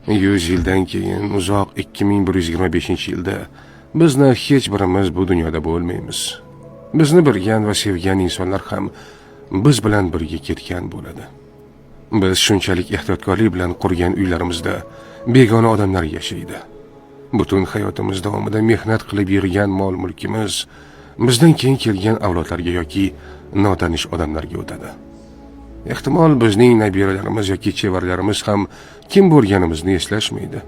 100 yildan keyin uzoq 2125-yilda bizni hech birimiz bu dunyoda bo'lmaymiz. Bizni bilgan va sevgan insonlar ham biz bilan birga ketgan bo'ladi. Biz shunchalik ehtiyotkorlik bilan qurgan uylarimizda begona odamlar yashaydi. Butun hayotimiz davomida mehnat qilib yig'gan mol-mulkimiz bizdan keyin kelgan avlodlarga yoki notanish odamlarga o'tadi. Ehtimol bizning nabiralarimiz yoki chevarlarimiz ham kim bo'lganimizni eslashmaydi.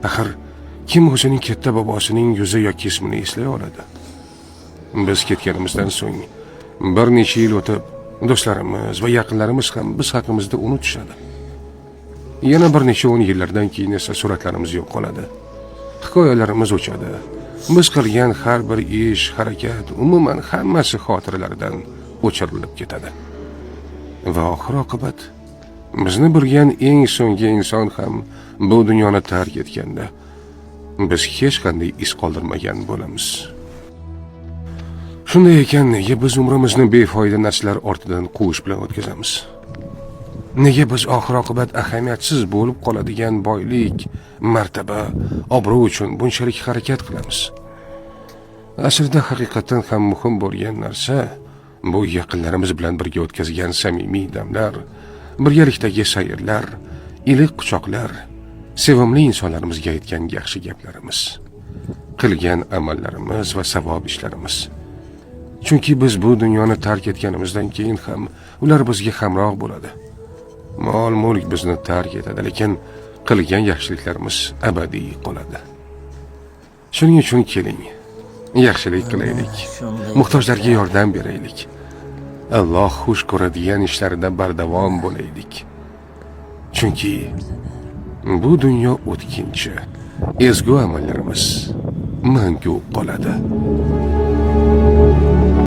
Axir kim o'zining katta bobosining yuzi yoki ismini eslay oladi? Biz ketganimizdan so'ng bir necha yil o'tib, do'stlarimiz va yaqinlarimiz ham biz haqimizda unutishadi. Yana bir necha 10 yillardan keyin esa suratlarimiz yo'q qoladi. Hikoyalarimiz o'chadi. Biz qilgan har bir ish, harakat, umuman hammasi xotiralardan o'chirilib ketadi. Va oxir-oqibat bizni bilgan eng so'nggi inson ham bu dunyoni tark etganda biz hech qanday iz qoldirmagan bo'lamiz. Shunday ekan, nega biz umrimizni befoyda narsalar ortidan quvish bilan o'tkazamiz? Nega biz oxir-oqibat ahamiyatsiz bo'lib qoladigan boylik, martaba, obro' uchun bunchalik harakat qilamiz? Aslida haqiqatan ham muhim bo'lgan narsa bu yaqinlarimiz bilan birga o'tkazgan samimiy damlar, birgalikdagi sayrlar, iliq quchoqlar, sevimli insonlarimizga aytgan yaxshi gaplarimiz, qilgan amallarimiz va savob ishlarimiz. Chunki biz bu dunyoni tark etganimizdan keyin ham ular bizga hamroh bo'ladi. Mol-mulk bizni tark etadi, lekin qilgan yaxshiliklarimiz abadiy qoladi. Shuning uchun keling, yaxshilik qilaylik, muhtojlarga yordam beraylik. Alloh xush ko'radigan ishlarda bardavom bo'laylik. Chunki bu dunyo o'tkinchi, ezgu amallarimiz mangu qoladi.